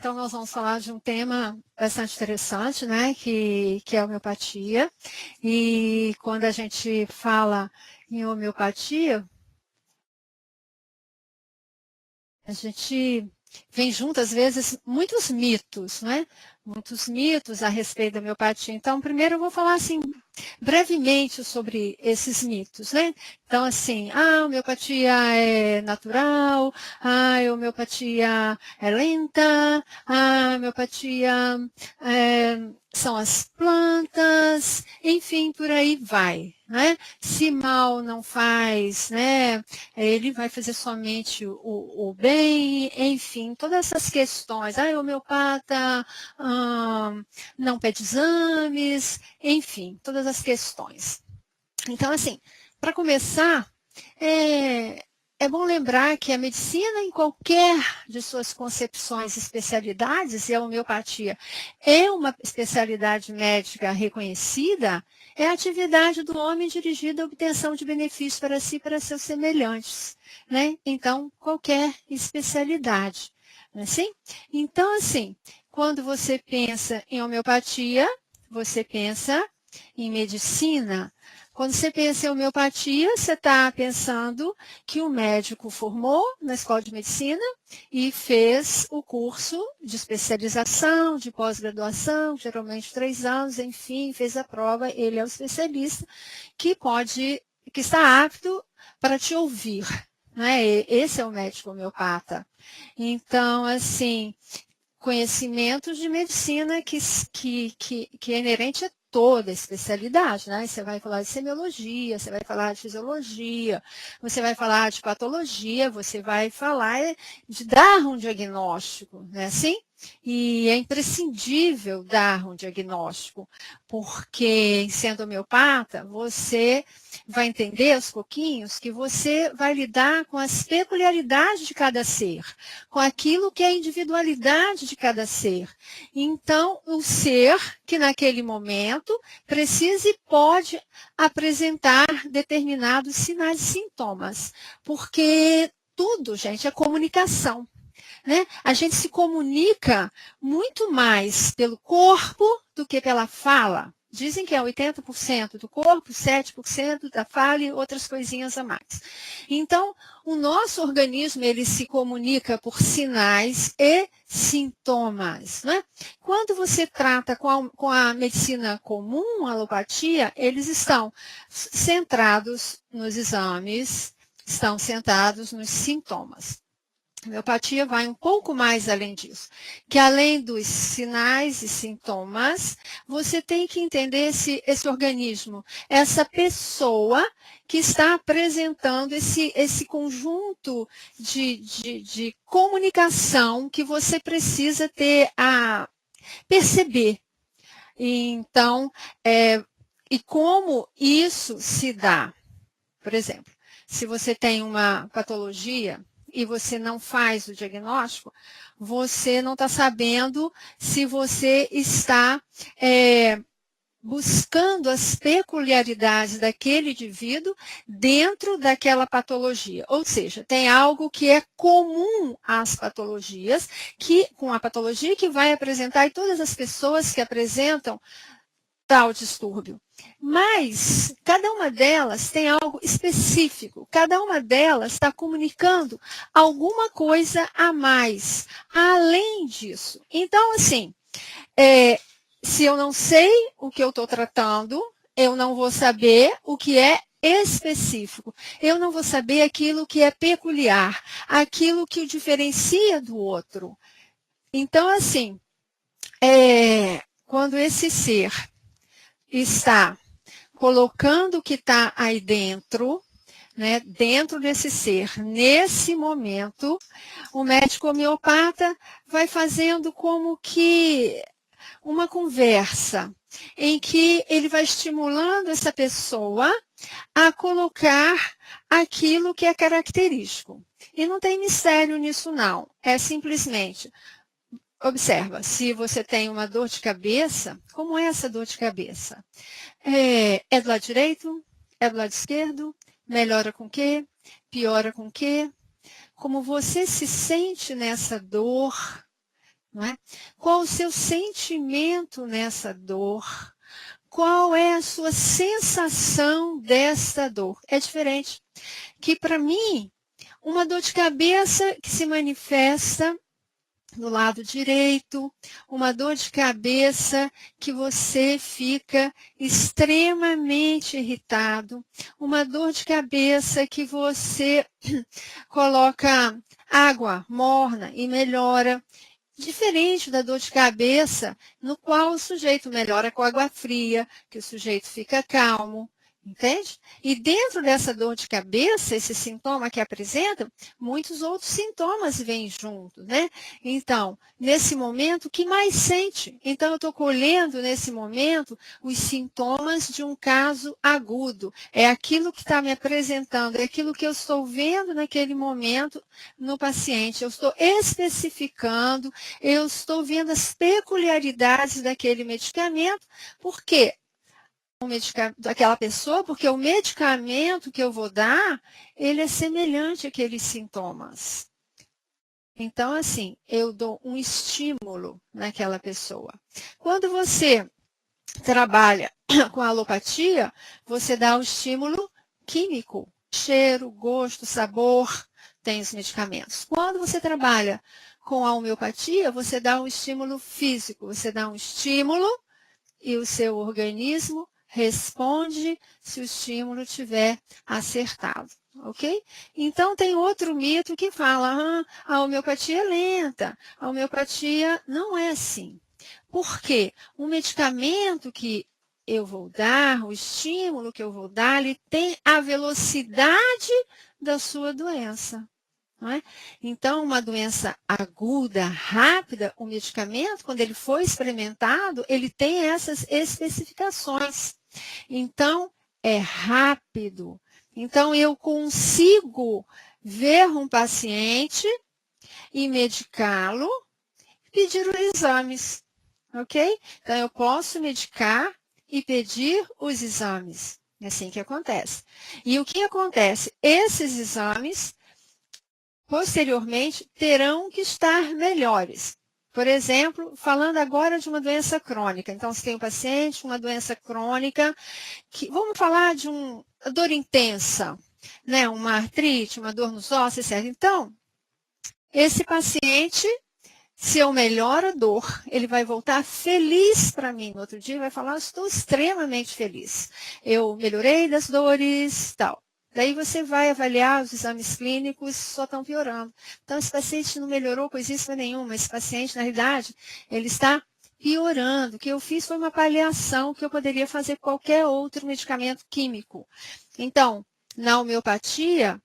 então nós vamos falar de um tema bastante interessante, né, que é a homeopatia. E quando a gente fala em homeopatia, a gente vem junto, às vezes, muitos mitos, né? Muitos mitos a respeito da homeopatia. Então, primeiro eu vou falar assim, brevemente sobre esses mitos, né? Então, assim, a homeopatia é natural, a homeopatia é lenta, a homeopatia são as plantas, enfim, por aí vai, né? Se mal não faz, né? Ele vai fazer somente o bem, enfim, todas essas questões. A homeopata não pede exames, enfim, todas as questões. Então, assim, para começar, é bom lembrar que a medicina, em qualquer de suas concepções e especialidades, e a homeopatia é uma especialidade médica reconhecida, é a atividade do homem dirigida à obtenção de benefícios para si e para seus semelhantes, né? Então, qualquer especialidade, não é assim? Então, assim, quando você pensa em homeopatia, você pensa em medicina. Quando você pensa em homeopatia, você está pensando que o médico formou na escola de medicina e fez o curso de especialização, de pós-graduação, geralmente 3 anos, enfim, fez a prova, ele é o especialista que está apto para te ouvir. Né? Esse é o médico homeopata. Então, assim, conhecimentos de medicina que é inerente a toda a especialidade, né? Você vai falar de semiologia, você vai falar de fisiologia, você vai falar de patologia, você vai falar de dar um diagnóstico, né? Assim? E é imprescindível dar um diagnóstico, porque sendo homeopata, você vai entender aos pouquinhos que você vai lidar com as peculiaridades de cada ser, com aquilo que é a individualidade de cada ser. Então, o ser que naquele momento precisa e pode apresentar determinados sinais e sintomas, porque tudo, gente, é comunicação. Né? A gente se comunica muito mais pelo corpo do que pela fala. Dizem que é 80% do corpo, 7% da fala e outras coisinhas a mais. Então, o nosso organismo ele se comunica por sinais e sintomas. Né? Quando você trata com a medicina comum, a alopatia, eles estão centrados nos exames, estão centrados nos sintomas. A homeopatia vai um pouco mais além disso, que além dos sinais e sintomas, você tem que entender esse organismo, essa pessoa que está apresentando esse conjunto de comunicação que você precisa ter a perceber. Então, e como isso se dá? Por exemplo, se você tem uma patologia e você não faz o diagnóstico, você não está sabendo se você está buscando as peculiaridades daquele indivíduo dentro daquela patologia. Ou seja, tem algo que é comum às patologias, com a patologia que vai apresentar, e todas as pessoas que apresentam tal distúrbio. Mas cada uma delas tem algo específico, cada uma delas está comunicando alguma coisa a mais, além disso. Então, assim, se eu não sei o que eu estou tratando, eu não vou saber o que é específico. Eu não vou saber aquilo que é peculiar, aquilo que o diferencia do outro. Então, assim, quando esse ser está colocando o que está aí dentro, né, dentro desse ser, nesse momento, o médico homeopata vai fazendo como que uma conversa, em que ele vai estimulando essa pessoa a colocar aquilo que é característico. E não tem mistério nisso, não. É simplesmente, observa, se você tem uma dor de cabeça, como é essa dor de cabeça? É do lado direito? É do lado esquerdo? Melhora com o quê? Piora com o quê? Como você se sente nessa dor, não é? Qual o seu sentimento nessa dor? Qual é a sua sensação desta dor? É diferente. Que para mim, uma dor de cabeça que se manifesta no lado direito, uma dor de cabeça que você fica extremamente irritado, uma dor de cabeça que você coloca água morna e melhora. Diferente da dor de cabeça, no qual o sujeito melhora com água fria, que o sujeito fica calmo, entende? E dentro dessa dor de cabeça, esse sintoma que apresenta, muitos outros sintomas vêm junto, né? Então, nesse momento, o que mais sente? Então, eu estou colhendo nesse momento os sintomas de um caso agudo. É aquilo que está me apresentando, é aquilo que eu estou vendo naquele momento no paciente. Eu estou especificando, eu estou vendo as peculiaridades daquele medicamento, porque daquela pessoa, porque o medicamento que eu vou dar, ele é semelhante àqueles sintomas. Então, assim, eu dou um estímulo naquela pessoa. Quando você trabalha com a alopatia, você dá o estímulo químico, cheiro, gosto, sabor, tem os medicamentos. Quando você trabalha com a homeopatia, você dá um estímulo físico, você dá um estímulo e o seu organismo responde se o estímulo tiver acertado, ok? Então, tem outro mito que fala, a homeopatia é lenta, a homeopatia não é assim. Por quê? O medicamento que eu vou dar, o estímulo que eu vou dar, ele tem a velocidade da sua doença. Não é? Então, uma doença aguda, rápida, o medicamento, quando ele foi experimentado, ele tem essas especificações. Então, é rápido. Então, eu consigo ver um paciente e medicá-lo, pedir os exames, ok? Então, eu posso medicar e pedir os exames. É assim que acontece. E o que acontece? Esses exames posteriormente terão que estar melhores. Por exemplo, falando agora de uma doença crônica. Então, se tem um paciente com uma doença crônica, vamos falar de uma dor intensa, né? Uma artrite, uma dor nos ossos, etc. Então, esse paciente, se eu melhoro a dor, ele vai voltar feliz para mim. No outro dia vai falar, estou extremamente feliz. Eu melhorei das dores, tal. Daí você vai avaliar os exames clínicos, só estão piorando. Então, esse paciente não melhorou coisíssima nenhuma. Esse paciente, na realidade, ele está piorando. O que eu fiz foi uma paliação que eu poderia fazer com qualquer outro medicamento químico. Então, na homeopatia,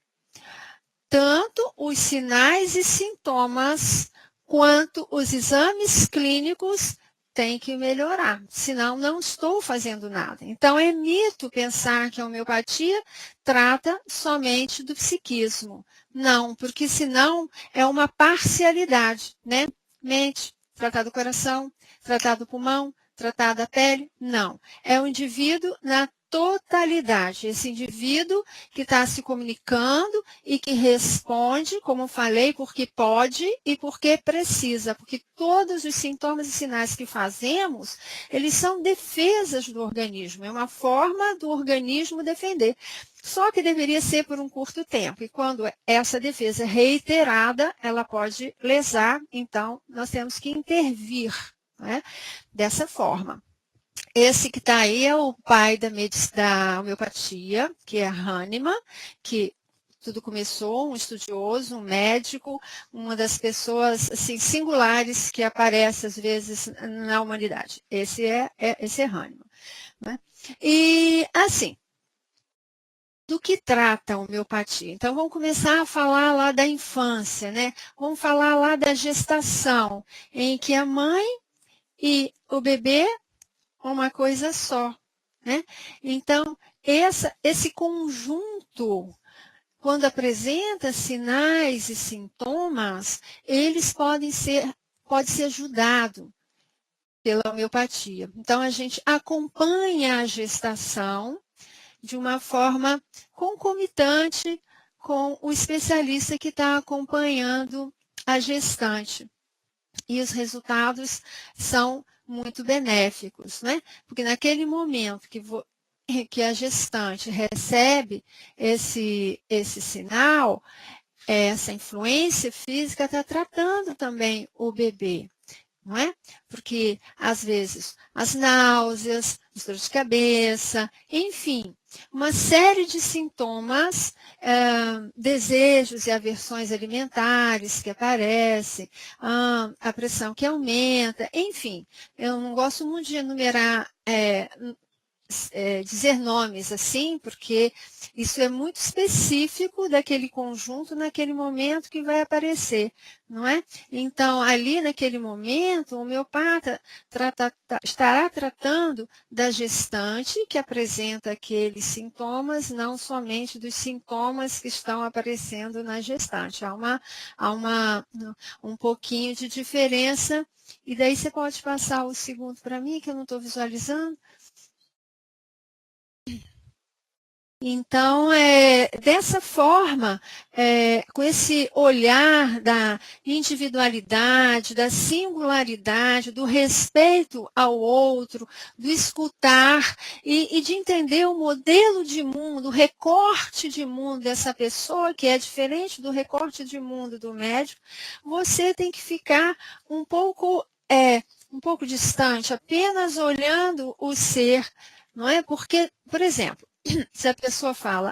tanto os sinais e sintomas quanto os exames clínicos têm que melhorar, senão não estou fazendo nada. Então, é mito pensar que a homeopatia trata somente do psiquismo. Não, porque senão é uma parcialidade, né? Mente, tratar do coração, tratar do pulmão, tratar da pele, não. É o indivíduo na totalidade. Esse indivíduo que está se comunicando e que responde, como falei, porque pode e porque precisa. Porque todos os sintomas e sinais que fazemos, eles são defesas do organismo. É uma forma do organismo defender. Só que deveria ser por um curto tempo. E quando essa defesa é reiterada, ela pode lesar. Então, nós temos que intervir, né? Dessa forma. Esse que está aí é o pai da homeopatia, que é Hahnemann, que tudo começou, um estudioso, um médico, uma das pessoas assim, singulares que aparece às vezes na humanidade. Esse é Hahnemann. Né? E assim, do que trata a homeopatia? Então, vamos começar a falar lá da infância, né? Vamos falar lá da gestação, em que a mãe e o bebê uma coisa só, né? Então, esse conjunto, quando apresenta sinais e sintomas, eles pode ser ajudado pela homeopatia. Então, a gente acompanha a gestação de uma forma concomitante com o especialista que está acompanhando a gestante. e os resultados são muito benéficos, né? Porque naquele momento que a gestante recebe esse sinal, essa influência física está tratando também o bebê, não é? Porque, às vezes, as náuseas, as dores de cabeça, enfim, uma série de sintomas, desejos e aversões alimentares que aparecem, a pressão que aumenta, enfim, eu não gosto muito de enumerar dizer nomes assim, porque isso é muito específico daquele conjunto naquele momento que vai aparecer, não é? Então, ali naquele momento, o homeopata estará tratando da gestante que apresenta aqueles sintomas, não somente dos sintomas que estão aparecendo na gestante. Há um pouquinho de diferença, e daí você pode passar o segundo para mim, que eu não estou visualizando. Então, dessa forma, com esse olhar da individualidade, da singularidade, do respeito ao outro, do escutar e de entender o modelo de mundo, o recorte de mundo dessa pessoa, que é diferente do recorte de mundo do médico, você tem que ficar um pouco distante, apenas olhando o ser, não é? Porque, por exemplo, se a pessoa fala,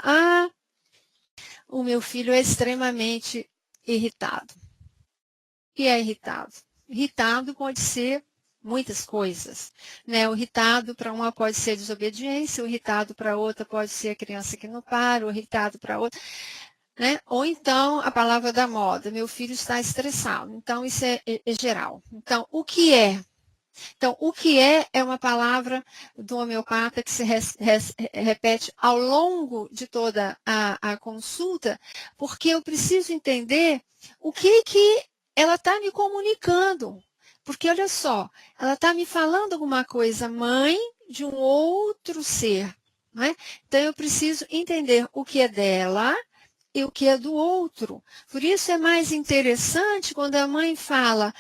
o meu filho é extremamente irritado. O que é irritado? Irritado pode ser muitas coisas, né? O irritado para uma pode ser desobediência, o irritado para outra pode ser a criança que não para, o irritado para outra, né? Ou então a palavra da moda, meu filho está estressado. Então isso é geral. Então o que é? Então, o que é uma palavra do homeopata que se repete ao longo de toda a consulta, porque eu preciso entender o que ela está me comunicando. Porque, olha só, ela está me falando alguma coisa, mãe de um outro ser. Não é? Então, eu preciso entender o que é dela e o que é do outro. Por isso é mais interessante quando a mãe fala,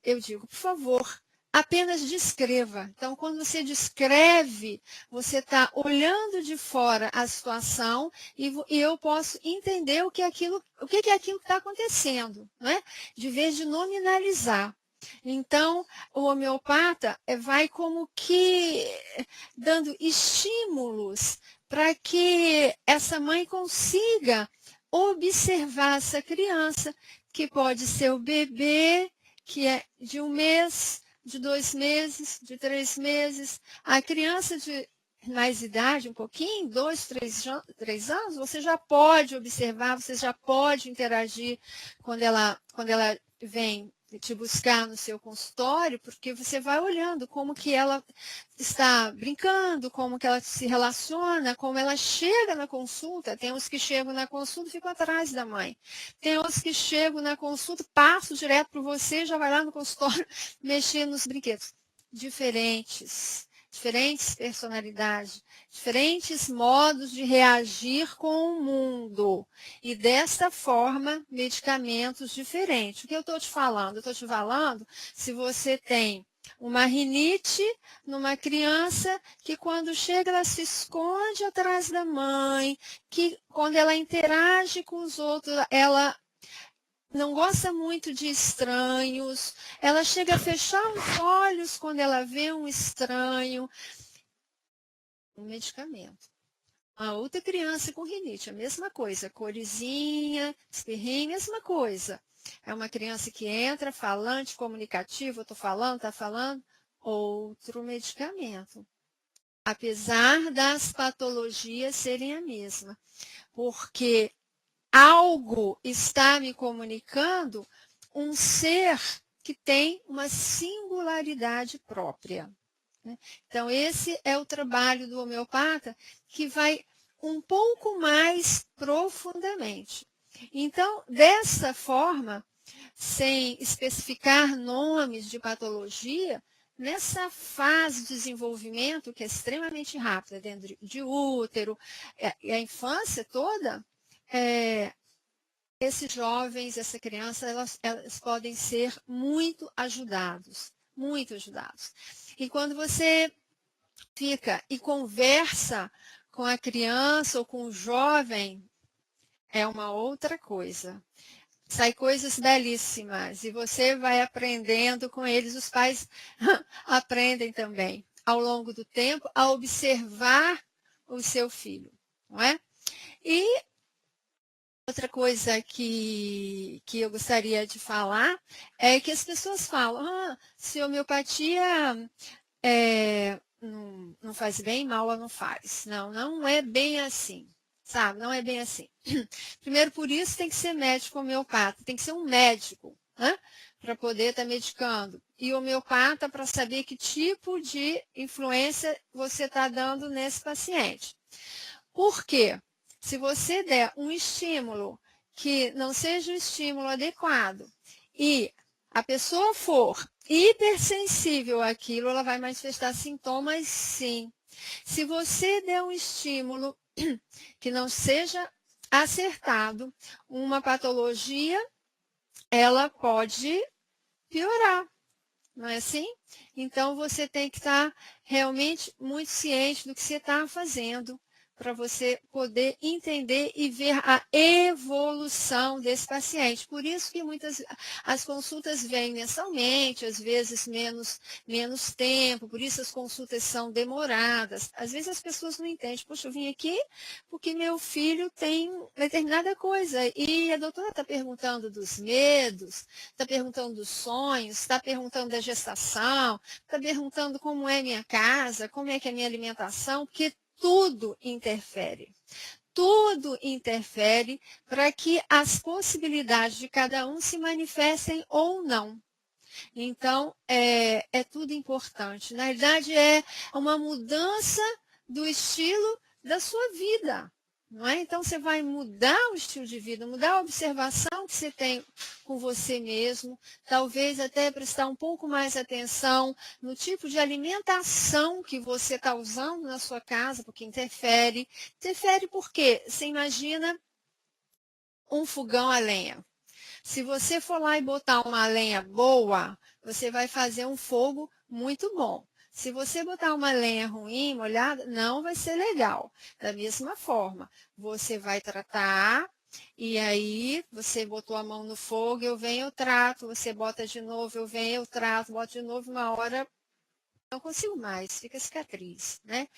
eu digo, por favor, apenas descreva. Então, quando você descreve, você está olhando de fora a situação e eu posso entender o que é aquilo que está acontecendo, não é? De vez de nominalizar. Então, o homeopata vai como que dando estímulos para que essa mãe consiga observar essa criança, que pode ser o bebê, que é de 1 mês, de 2 meses, de 3 meses. A criança de mais idade, um pouquinho, 2, 3 anos, você já pode observar, você já pode interagir quando ela vem te buscar no seu consultório, porque você vai olhando como que ela está brincando, como que ela se relaciona, como ela chega na consulta. Tem uns que chegam na consulta e ficam atrás da mãe. Tem outros que chegam na consulta, passam direto para você, já vai lá no consultório mexer nos brinquedos. Diferentes personalidades, diferentes modos de reagir com o mundo. E dessa forma, medicamentos diferentes. O que eu estou te falando? Eu estou te falando se você tem uma rinite numa criança que quando chega ela se esconde atrás da mãe, que quando ela interage com os outros, ela não gosta muito de estranhos, ela chega a fechar os olhos quando ela vê um estranho. Um medicamento. A outra criança com rinite, a mesma coisa, corizinha, espirrinho, mesma coisa. É uma criança que entra, falante, comunicativo, estou falando, está falando, outro medicamento. Apesar das patologias serem a mesma. Porque algo está me comunicando um ser que tem uma singularidade própria. Então, esse é o trabalho do homeopata, que vai um pouco mais profundamente. Então, dessa forma, sem especificar nomes de patologia, nessa fase de desenvolvimento, que é extremamente rápida, dentro de útero, e a infância toda, esses jovens, essa criança, elas podem ser muito ajudados, muito ajudados. E quando você fica e conversa com a criança ou com o jovem, é uma outra coisa. Sai coisas belíssimas e você vai aprendendo com eles. Os pais aprendem também, ao longo do tempo, a observar o seu filho, não é? E outra coisa que eu gostaria de falar é que as pessoas falam, se a homeopatia não faz bem, mal ela não faz. Não, não é bem assim, sabe? Não é bem assim. Primeiro, por isso tem que ser médico homeopata, tem que ser um médico, né? Para poder estar medicando. E homeopata para saber que tipo de influência você está dando nesse paciente. Por quê? Se você der um estímulo que não seja o estímulo adequado e a pessoa for hipersensível àquilo, ela vai manifestar sintomas, sim. Se você der um estímulo que não seja acertado, uma patologia, ela pode piorar, não é assim? Então, você tem que estar realmente muito ciente do que você está fazendo, para você poder entender e ver a evolução desse paciente. Por isso que as consultas vêm mensalmente, às vezes menos tempo, por isso as consultas são demoradas. Às vezes as pessoas não entendem, poxa, eu vim aqui porque meu filho tem determinada coisa, e a doutora está perguntando dos medos, está perguntando dos sonhos, está perguntando da gestação, está perguntando como é minha casa, como é que é a minha alimentação, porque tudo interfere. Tudo interfere para que as possibilidades de cada um se manifestem ou não. Então, é tudo importante. Na verdade, é uma mudança do estilo da sua vida. Não é? Então, você vai mudar o estilo de vida, mudar a observação que você tem com você mesmo, talvez até prestar um pouco mais atenção no tipo de alimentação que você está usando na sua casa, porque interfere. Interfere por quê? Você imagina um fogão a lenha. Se você for lá e botar uma lenha boa, você vai fazer um fogo muito bom. Se você botar uma lenha ruim, molhada, não vai ser legal. Da mesma forma, você vai tratar, e aí você botou a mão no fogo, eu venho, eu trato, você bota de novo, eu venho, eu trato, bota de novo, uma hora não consigo mais, fica cicatriz, né?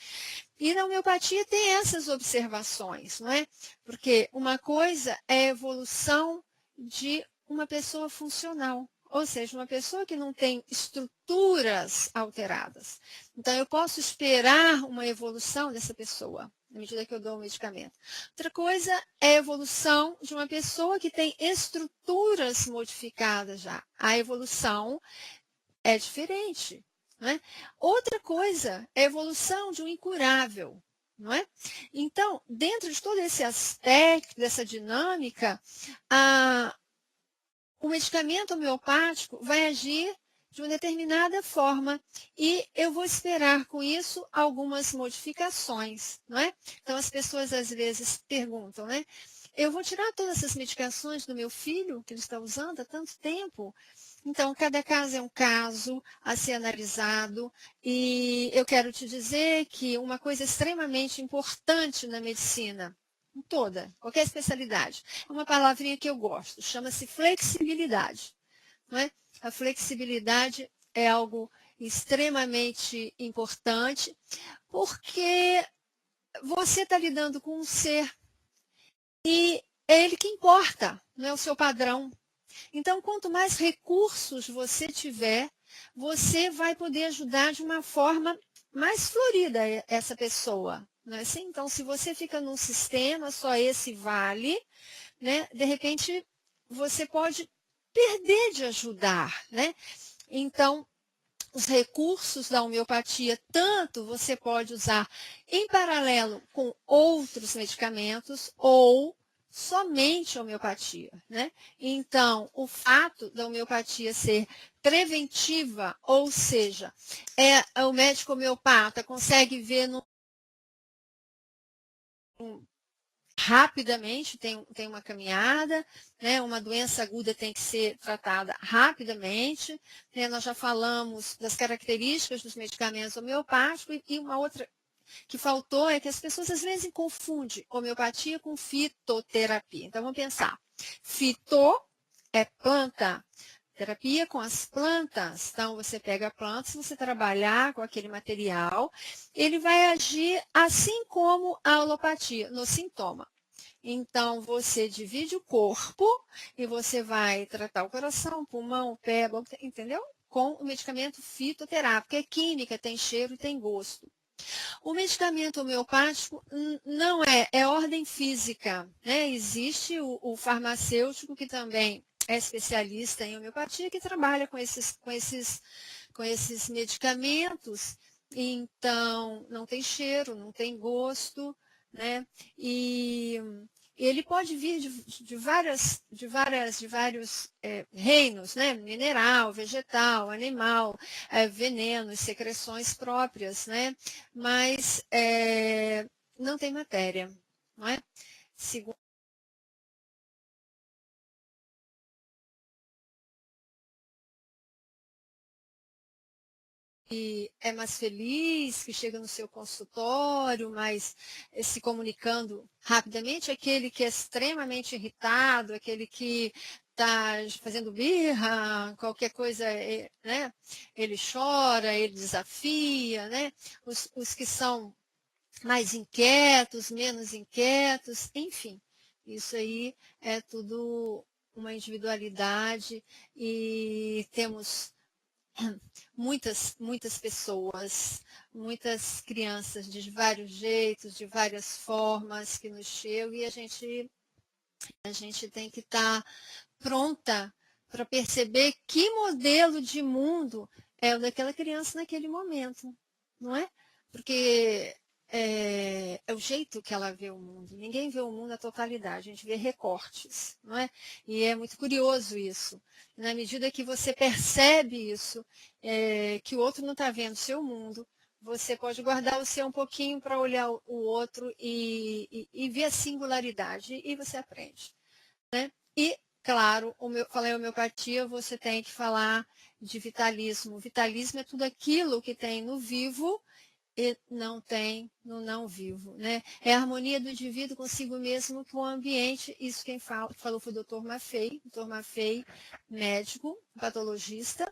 E na homeopatia tem essas observações, não é? Porque uma coisa é a evolução de uma pessoa funcional, ou seja, uma pessoa que não tem estruturas alteradas. Então, eu posso esperar uma evolução dessa pessoa, na medida que eu dou o medicamento. Outra coisa é a evolução de uma pessoa que tem estruturas modificadas já. A evolução é diferente. Não é? Outra coisa é a evolução de um incurável. Não é? Então, dentro de todo esse aspecto, dessa dinâmica, o medicamento homeopático vai agir de uma determinada forma e eu vou esperar com isso algumas modificações, não é? Então as pessoas às vezes perguntam, né? Eu vou tirar todas essas medicações do meu filho que ele está usando há tanto tempo? Então, cada caso é um caso a ser analisado e eu quero te dizer que uma coisa extremamente importante na medicina, toda, qualquer especialidade, é uma palavrinha que eu gosto, chama-se flexibilidade. Não é? A flexibilidade é algo extremamente importante, porque você está lidando com um ser e é ele que importa, não é o seu padrão. Então, quanto mais recursos você tiver, você vai poder ajudar de uma forma mais florida essa pessoa. Não é assim? Então, se você fica num sistema, só esse vale, né? De repente, você pode perder de ajudar. Né? Então, os recursos da homeopatia, tanto você pode usar em paralelo com outros medicamentos ou somente homeopatia, né? Então, o fato da homeopatia ser preventiva, ou seja, o médico homeopata consegue ver rapidamente, tem uma caminhada, né? Uma doença aguda tem que ser tratada rapidamente, né? Nós já falamos das características dos medicamentos homeopáticos e uma outra que faltou é que as pessoas às vezes confundem homeopatia com fitoterapia. Então vamos pensar, fito é planta, terapia com as plantas. Então, você pega a planta, se você trabalhar com aquele material, ele vai agir assim como a alopatia, no sintoma. Então, você divide o corpo e você vai tratar o coração, o pulmão, o pé, entendeu? Com o medicamento fitoterápico, é química, tem cheiro e tem gosto. O medicamento homeopático não é ordem física, né? Existe o farmacêutico que também é especialista em homeopatia, que trabalha com esses medicamentos, então não tem cheiro, não tem gosto, né? E ele pode vir de vários reinos, né? Mineral, vegetal, animal, venenos, secreções próprias, né? Mas não tem matéria, não é? Segundo que é mais feliz, que chega no seu consultório, mas se comunicando rapidamente, aquele que é extremamente irritado, aquele que está fazendo birra, qualquer coisa, né? Ele chora, ele desafia, né? Os que são mais inquietos, menos inquietos, enfim, isso aí é tudo uma individualidade e temos muitas pessoas, muitas crianças de vários jeitos, de várias formas que nos chegam e a gente tem que estar pronta para perceber que modelo de mundo é o daquela criança naquele momento, não é? Porque é o jeito que ela vê o mundo. Ninguém vê o mundo na totalidade, a gente vê recortes, não é? E é muito curioso isso. Na medida que você percebe isso, que o outro não está vendo o seu mundo, você pode guardar o seu um pouquinho para olhar o outro e ver a singularidade, e você aprende, né? E, claro, falei homeopatia, você tem que falar de vitalismo. Vitalismo é tudo aquilo que tem no vivo e não tem no não vivo, né? É a harmonia do indivíduo consigo mesmo com o ambiente. Isso quem falou foi o Dr. Maffei, médico, patologista.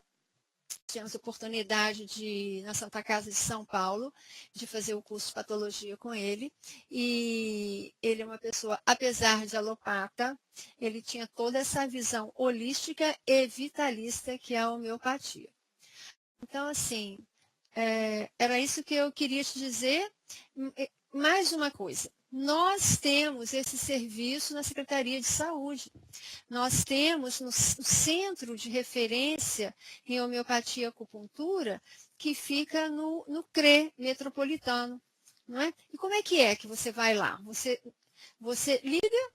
Tivemos a oportunidade de, na Santa Casa de São Paulo, de fazer o curso de patologia com ele. E ele é uma pessoa, apesar de alopata, ele tinha toda essa visão holística e vitalista que é a homeopatia. Então, assim, era isso que eu queria te dizer. Mais uma coisa, nós temos esse serviço na Secretaria de Saúde. Nós temos no centro de referência em homeopatia e acupuntura, que fica no CRE metropolitano. Não é? E como é que você vai lá? Você liga,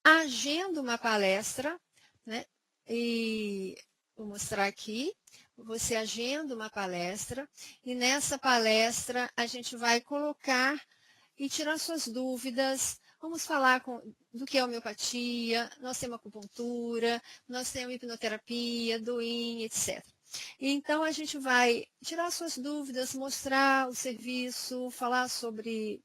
agenda uma palestra, né? E vou mostrar aqui. Você agenda uma palestra e nessa palestra a gente vai colocar e tirar suas dúvidas. Vamos falar do que é homeopatia, nós temos acupuntura, nós temos hipnoterapia, do yin, etc. Então, a gente vai tirar suas dúvidas, mostrar o serviço, falar sobre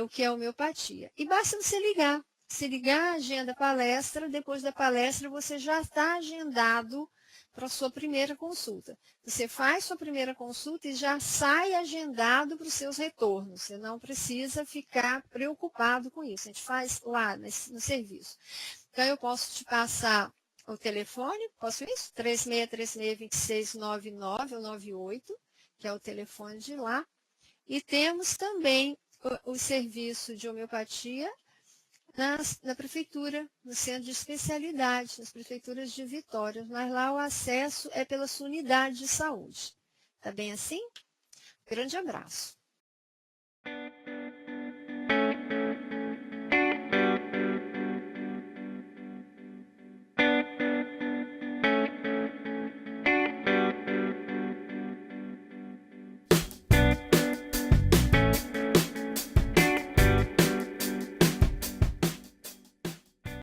o que é homeopatia. E basta você ligar. Se ligar, agenda a palestra, depois da palestra você já está agendado para a sua primeira consulta. Você faz sua primeira consulta e já sai agendado para os seus retornos. Você não precisa ficar preocupado com isso. A gente faz lá no serviço. Então, eu posso te passar o telefone, posso isso? 3636-2699 ou 98, que é o telefone de lá. E temos também o serviço de homeopatia na prefeitura, no centro de especialidade, nas prefeituras de Vitória. Mas lá o acesso é pela sua unidade de saúde. Tá bem assim? Grande abraço.